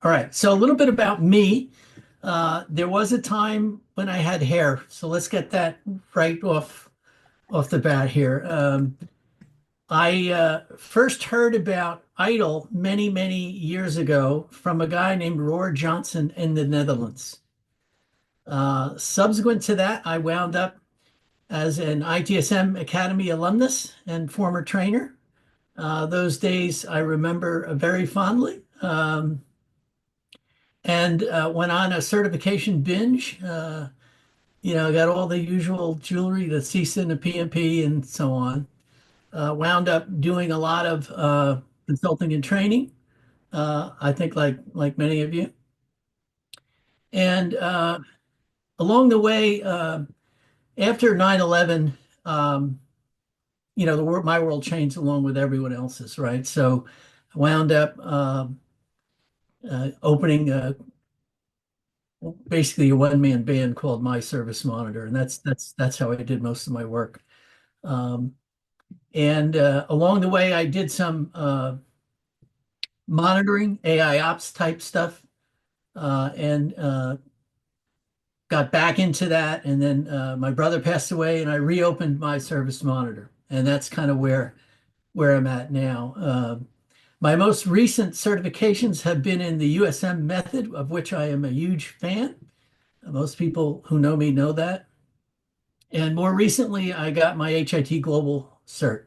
All right. So a little bit about me. There was a time when I had hair. So let's get that right off the bat here. I first heard about Idle many years ago from a guy named Roar Johnson in the Netherlands. Subsequent to that, I wound up as an ITSM Academy alumnus and former trainer. Those days I remember very fondly. And went on a certification binge. Got all the usual jewelry, the CISA and the PMP and so on. Wound up doing a lot of consulting and training. I think like many of you. And along the way, after 9/11, my world changed along with everyone else's, right? So I wound up opening basically a one-man band called My Service Monitor, and that's how I did most of my work. Um, and along the way, I did some monitoring, AI ops type stuff, and got back into that. And then my brother passed away, and I reopened My Service Monitor, and that's kind of where I'm at now. My most recent certifications have been in the USM method, of which I am a huge fan. Most people who know me know that. And more recently, I got my HIT Global cert.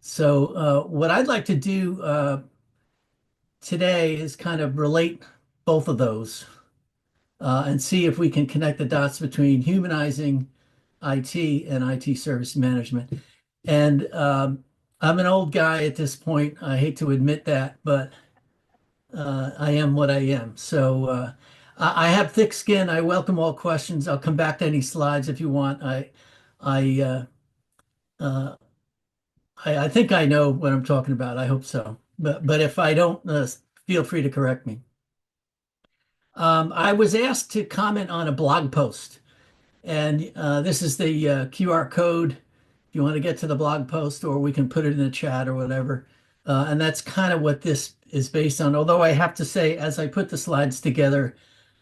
So, what I'd like to do today is kind of relate both of those and see if we can connect the dots between humanizing IT and IT service management. And I'm an old guy at this point. I hate to admit that, but I am what I am. So I have thick skin. I welcome all questions. I'll come back to any slides if you want. I uh, I think I know what I'm talking about. I hope so. But if I don't, feel free to correct me. I was asked to comment on a blog post, and this is the QR code. If you want to get to the blog post, or we can put it in the chat or whatever. And that's kind of what this is based on. Although I have to say, as I put the slides together,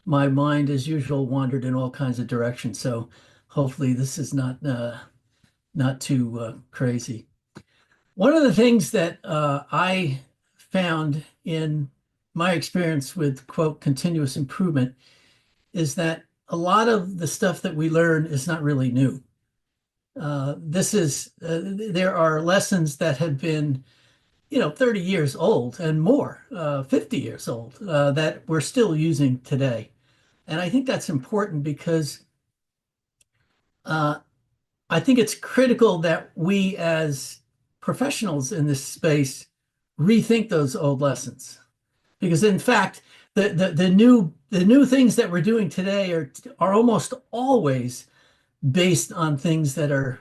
my mind, as usual, wandered in all kinds of directions. So hopefully, this is not too crazy. One of the things that I found in my experience with, quote, continuous improvement is that a lot of the stuff that we learn is not really new. There are lessons that have been, 30 years old and more, 50 years old, that we're still using today. And I think that's important because uh, I think it's critical that we as professionals in this space rethink those old lessons. Because in fact, the new things that we're doing today are almost always based on things that are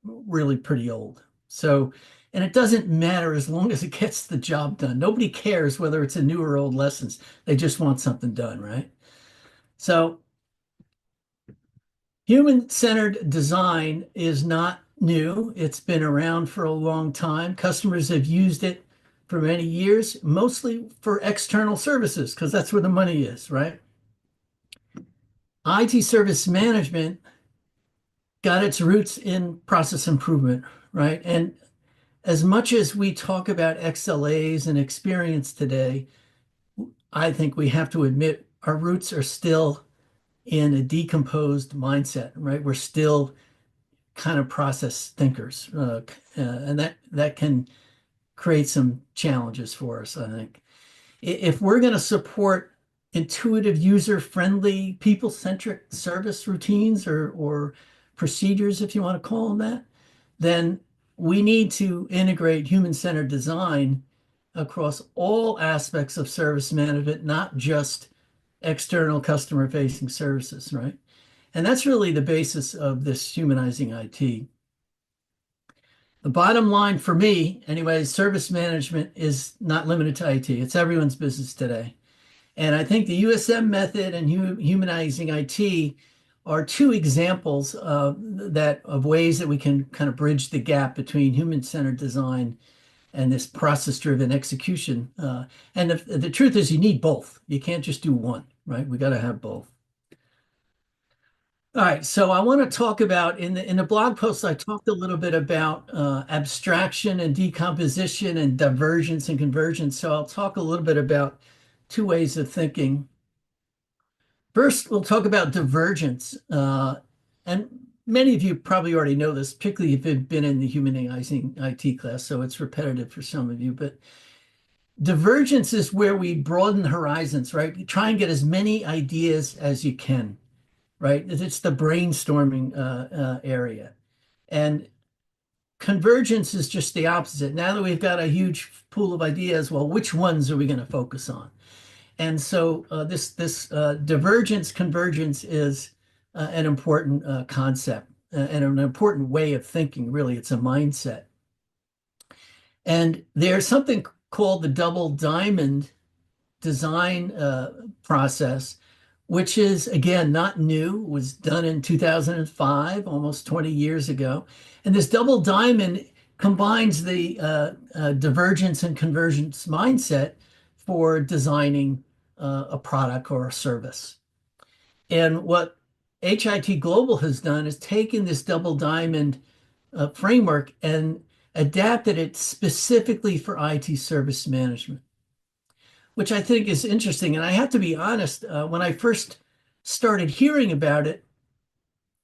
really pretty old. So, and it doesn't matter as long as it gets the job done. Nobody cares whether it's a new or old lessons. They just want something done, right? So human-centered design is not new. It's been around for a long time. Customers have used it for many years, mostly for external services, because that's where the money is, right? IT service management got its roots in process improvement, right? And as much as we talk about XLAs and experience today, I think we have to admit our roots are still in a decomposed mindset, right? We're still kind of process thinkers, and that can create some challenges for us, I think. If we're going to support intuitive, user-friendly, people-centric service routines or procedures, if you want to call them that, then we need to integrate human-centered design across all aspects of service management, not just external customer-facing services, right? And that's really the basis of this humanizing IT. The bottom line for me, anyway, service management is not limited to IT. It's everyone's business today. And I think the USM method and humanizing IT are two examples of ways that we can kind of bridge the gap between human-centered design and this process-driven execution. And the truth is, you need both. You can't just do one, right? We got to have both. All right, so I want to talk about in the blog post, I talked a little bit about abstraction and decomposition and divergence and convergence. So I'll talk a little bit about two ways of thinking. First, we'll talk about divergence. And many of you probably already know this, particularly if you've been in the humanizing IT class, so it's repetitive for some of you. But divergence is where we broaden horizons, right? You try and get as many ideas as you can, right? It's the brainstorming area. And convergence is just the opposite. Now that we've got a huge pool of ideas, well, which ones are we going to focus on? And so this divergence convergence is an important concept and an important way of thinking. Really, it's a mindset. And there's something called the double diamond design process, which is again not new. Was done in 2005, almost 20 years ago. And this double diamond combines the divergence and convergence mindset for designing a product or a service. And what HIT Global has done is taken this double diamond framework and adapted it specifically for IT service management, which I think is interesting. And I have to be honest, when I first started hearing about it,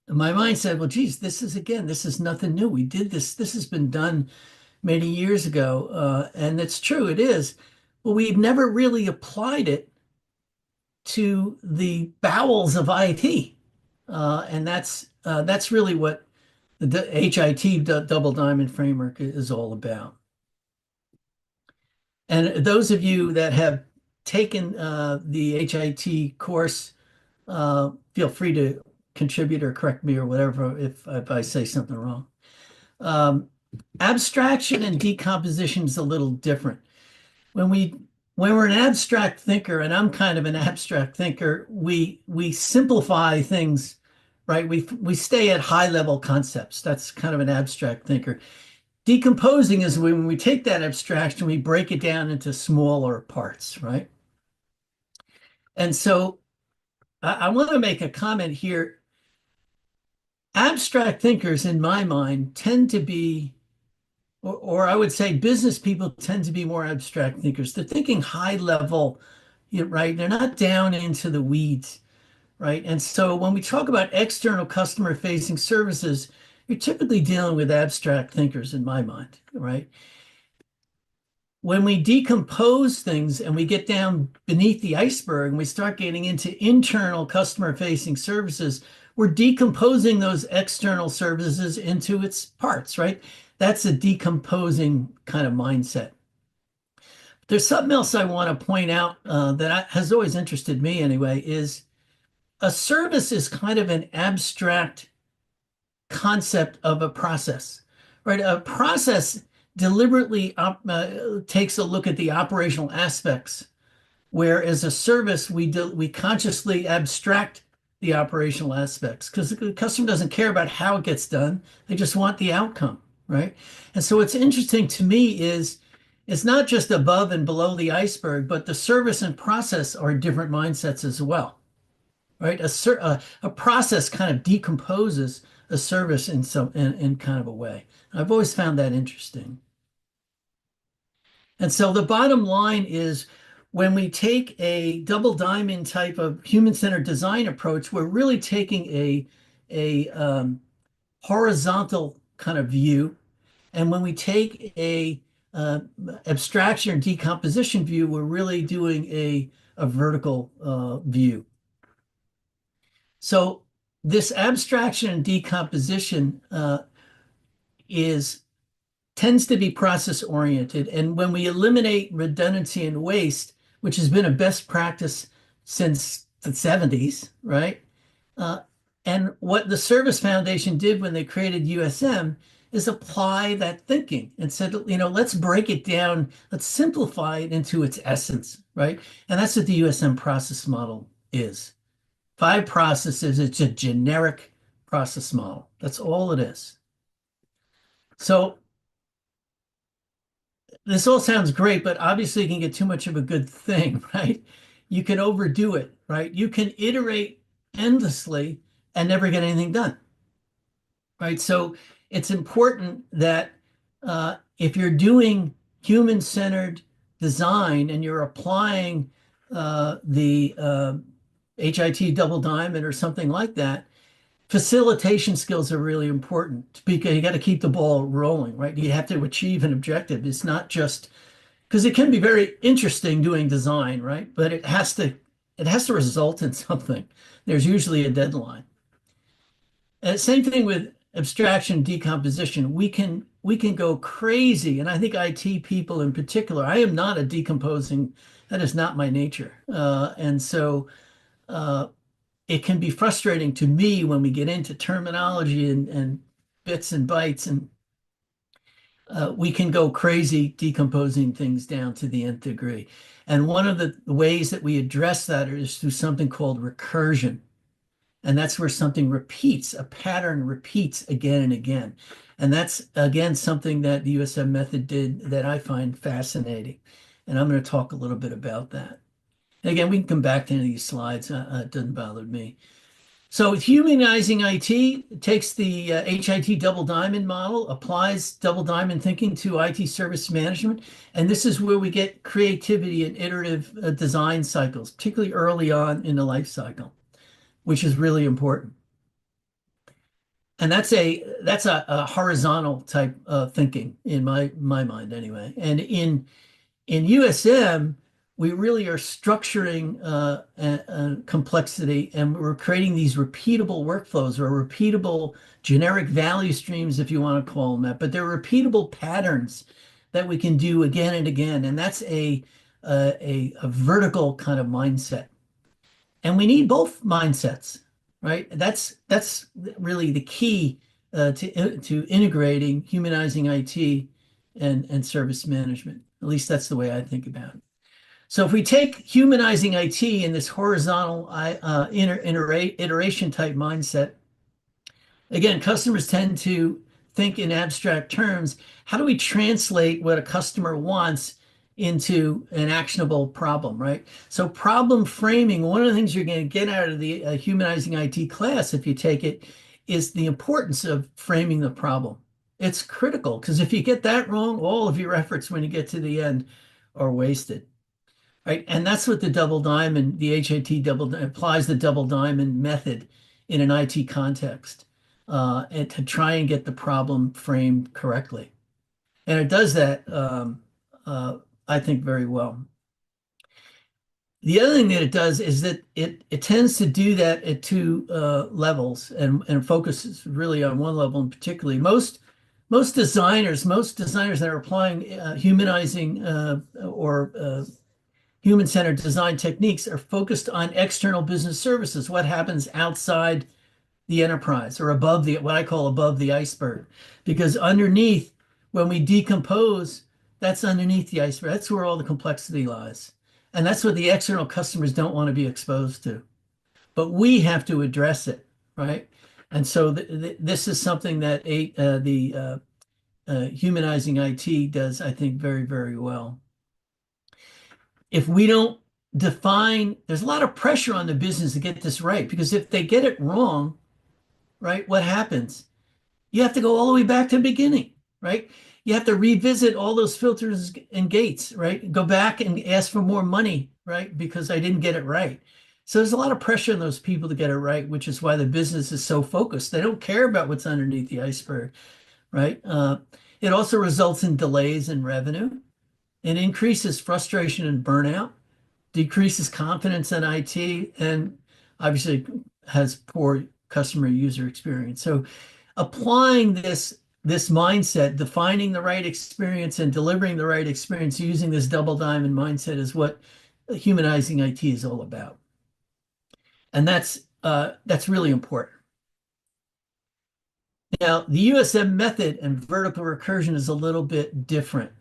my mind said, well, geez, this is nothing new. We did this. This has been done many years ago. And it's true, it is. But we've never really applied it to the bowels of IT. And that's really what the HIT Double Diamond Framework is all about. And those of you that have taken the HIT course, feel free to contribute or correct me or whatever if I say something wrong. Abstraction and decomposition is a little different. When we're an abstract thinker, and I'm kind of an abstract thinker, we simplify things, right? We stay at high level concepts. That's kind of an abstract thinker. Decomposing is when we take that abstraction, we break it down into smaller parts, right? And so I want to make a comment here. Abstract thinkers, in my mind, tend to be, or I would say business people tend to be more abstract thinkers. They're thinking high level, right? They're not down into the weeds, right? And so when we talk about external customer facing services, you're typically dealing with abstract thinkers in my mind, right? When we decompose things and we get down beneath the iceberg and we start getting into internal customer facing services, we're decomposing those external services into its parts, right? That's a decomposing kind of mindset. There's something else I want to point out has always interested me anyway, is a service is kind of an abstract concept of a process, right? A process deliberately takes a look at the operational aspects, whereas a service, we consciously abstract the operational aspects because the customer doesn't care about how it gets done. They just want the outcome, right? And so what's interesting to me is it's not just above and below the iceberg, but the service and process are different mindsets as well, right? A process kind of decomposes a service in kind of a way. I've always found that interesting. And so the bottom line is when we take a double diamond type of human-centered design approach, we're really taking a horizontal kind of view. And when we take a abstraction or decomposition view, we're really doing a vertical view. So this abstraction and decomposition tends to be process oriented. And when we eliminate redundancy and waste, which has been a best practice since the 70s, right? And what the Service Foundation did when they created USM is apply that thinking and said, let's break it down, let's simplify it into its essence, right? And that's what the USM process model is. 5 processes, it's a generic process model. That's all it is. So this all sounds great, but obviously you can get too much of a good thing, right? You can overdo it, right? You can iterate endlessly and never get anything done, right? So it's important that if you're doing human-centered design and you're applying the HIT double diamond or something like that, facilitation skills are really important because you got to keep the ball rolling, right? You have to achieve an objective. It's not just because it can be very interesting doing design, right? But it has to result in something. There's usually a deadline. And same thing with abstraction decomposition. We can go crazy, and I think IT people in particular. I am not a decomposing. That is not my nature, and so uh, it can be frustrating to me when we get into terminology and bits and bytes, and we can go crazy decomposing things down to the nth degree. And one of the ways that we address that is through something called recursion. And that's where something repeats, a pattern repeats again and again. And that's, again, something that the USM method did that I find fascinating. And I'm going to talk a little bit about that. And again, we can come back to any of these slides. It doesn't bother me. So humanizing IT takes the HIT double diamond model, applies double diamond thinking to IT service management. And this is where we get creativity and iterative design cycles, particularly early on in the life cycle, which is really important. And that's a horizontal type of thinking in my mind anyway. And in USM, we really are structuring complexity, and we're creating these repeatable workflows or repeatable generic value streams, if you want to call them that. But they're repeatable patterns that we can do again and again, and that's a vertical kind of mindset. And we need both mindsets, right? That's really the key to integrating humanizing IT and service management. At least that's the way I think about it. So if we take humanizing IT in this horizontal iteration type mindset, again, customers tend to think in abstract terms. How do we translate what a customer wants into an actionable problem, right? So problem framing, one of the things you're going to get out of the humanizing IT class, if you take it, is the importance of framing the problem. It's critical because if you get that wrong, all of your efforts when you get to the end are wasted. Right. And that's what the double diamond, the HIT double applies the double diamond method in an IT context, and to try and get the problem framed correctly. And it does that, I think, very well. The other thing that it does is that it tends to do that at two levels and focuses really on one level in particularly. Most designers that are applying humanizing or human-centered design techniques are focused on external business services, what happens outside the enterprise or above what I call above the iceberg. Because underneath, when we decompose, that's underneath the iceberg. That's where all the complexity lies. And that's what the external customers don't want to be exposed to. But we have to address it, right? And so this is something that the humanizing IT does, I think, very, very well. If we don't define, there's a lot of pressure on the business to get this right because if they get it wrong, right, what happens? You have to go all the way back to the beginning, right? You have to revisit all those filters and gates, right? Go back and ask for more money, right? Because I didn't get it right. So there's a lot of pressure on those people to get it right, which is why the business is so focused. They don't care about what's underneath the iceberg, right? It also results in delays in revenue. It increases frustration and burnout, decreases confidence in IT, and obviously has poor customer user experience. So applying this mindset, defining the right experience and delivering the right experience using this double diamond mindset is what humanizing IT is all about. And that's really important. Now, the USM method and vertical recursion is a little bit different,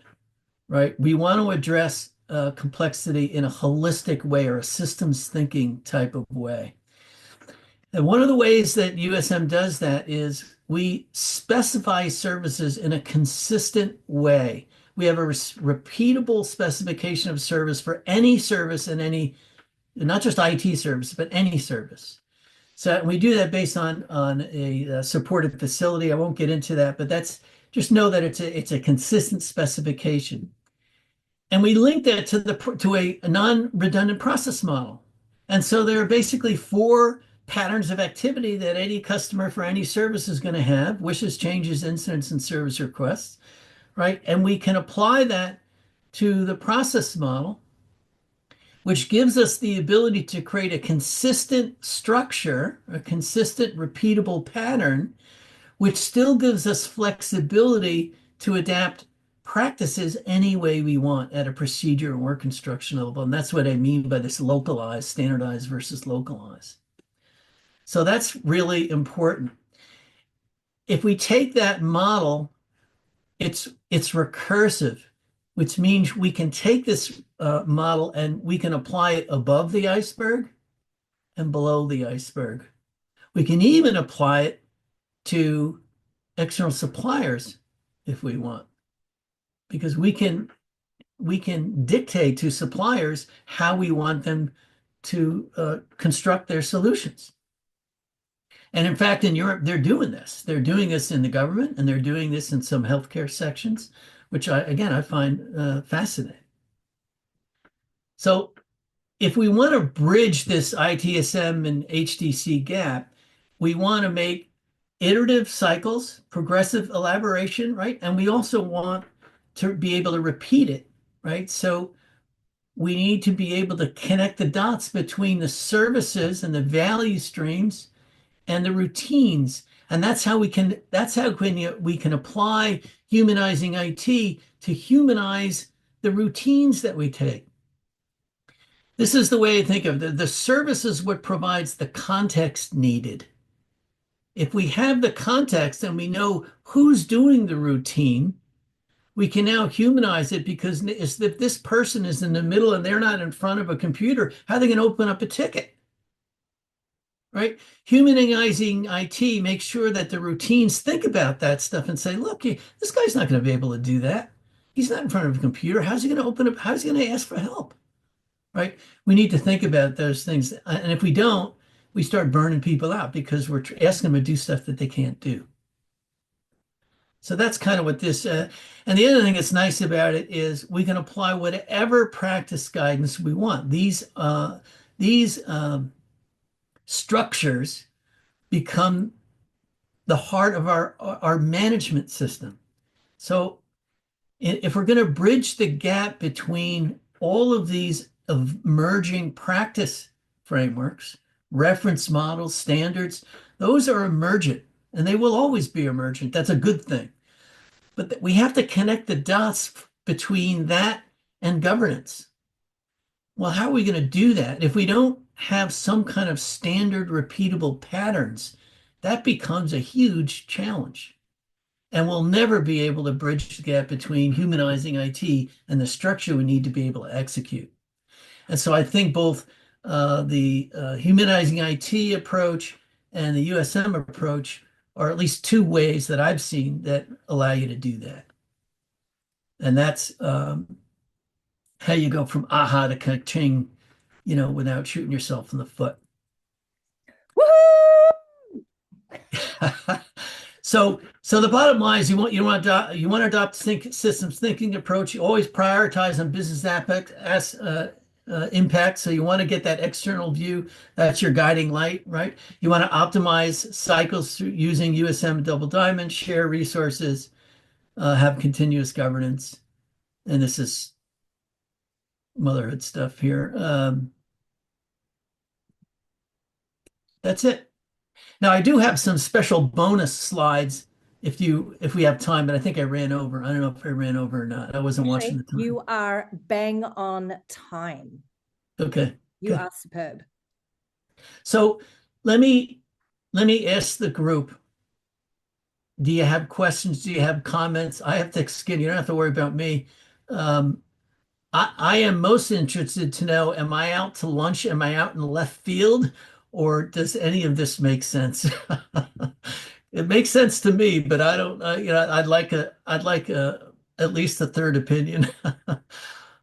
right? We want to address complexity in a holistic way or a systems thinking type of way. And one of the ways that USM does that is we specify services in a consistent way. we have a repeatable specification of service for any service and any, not just IT service, but any service. So we do that based on a supported facility. I won't get into that, but that's just know that it's a consistent specification. And we link that to a non-redundant process model. And so there are basically four patterns of activity that any customer for any service is going to have: wishes, changes, incidents, and service requests, right? And we can apply that to the process model, which gives us the ability to create a consistent structure, a consistent repeatable pattern, which still gives us flexibility to adapt practices any way we want at a procedure and work instruction level. And that's what I mean by this localized, standardized versus localized. So that's really important. If we take that model, it's recursive, which means we can take this model and we can apply it above the iceberg and below the iceberg. We can even apply it to external suppliers if we want, because we can dictate to suppliers how we want them to construct their solutions. And in fact, in Europe, they're doing this. They're doing this in the government, and they're doing this in some healthcare sections, which I find fascinating. So if we want to bridge this ITSM and HDC gap, we want to make iterative cycles, progressive elaboration, right? And we also want to be able to repeat it, right? So we need to be able to connect the dots between the services and the value streams and the routines. And that's how we can apply humanizing IT to humanize the routines that we take. This is the way I think of it. The service is what provides the context needed. If we have the context and we know who's doing the routine, we can now humanize it, because if this person is in the middle and they're not in front of a computer, how are they going to open up a ticket? Right? Humanizing IT makes sure that the routines think about that stuff and say, look, this guy's not going to be able to do that. He's not in front of a computer. How's he going to open up? How's he going to ask for help? Right? We need to think about those things. And if we don't, we start burning people out because we're asking them to do stuff that they can't do. So that's kind of what this, and the other thing that's nice about it is we can apply whatever practice guidance we want. These structures become the heart of our management system. So if we're going to bridge the gap between all of these emerging practice frameworks, reference models, standards, those are emergent and they will always be emergent. That's a good thing. But we have to connect the dots between that and governance. Well, how are we going to do that? If we don't have some kind of standard repeatable patterns, that becomes a huge challenge. And we'll never be able to bridge the gap between humanizing IT and the structure we need to be able to execute. And so I think both the humanizing IT approach and the USM approach are at least two ways that I've seen that allow you to do that. And that's how you go from aha to ka-ching, without shooting yourself in the foot. Woohoo! So the bottom line is you want to adopt systems thinking approach. You always prioritize on business impact. So you want to get that external view. That's your guiding light, right? You want to optimize cycles through using USM double diamond, share resources, have continuous governance. And this is motherhood stuff here. That's it. Now I do have some special bonus slides if we have time, but I think I ran over. I don't know if I ran over or not. I wasn't watching the time. You are bang on time. Okay. You are superb. So let me ask the group. Do you have questions? Do you have comments? I have thick skin. You don't have to worry about me. I am most interested to know, am I out to lunch? Am I out in the left field? Or does any of this make sense? It makes sense to me, but I don't, I'd like at least a third opinion.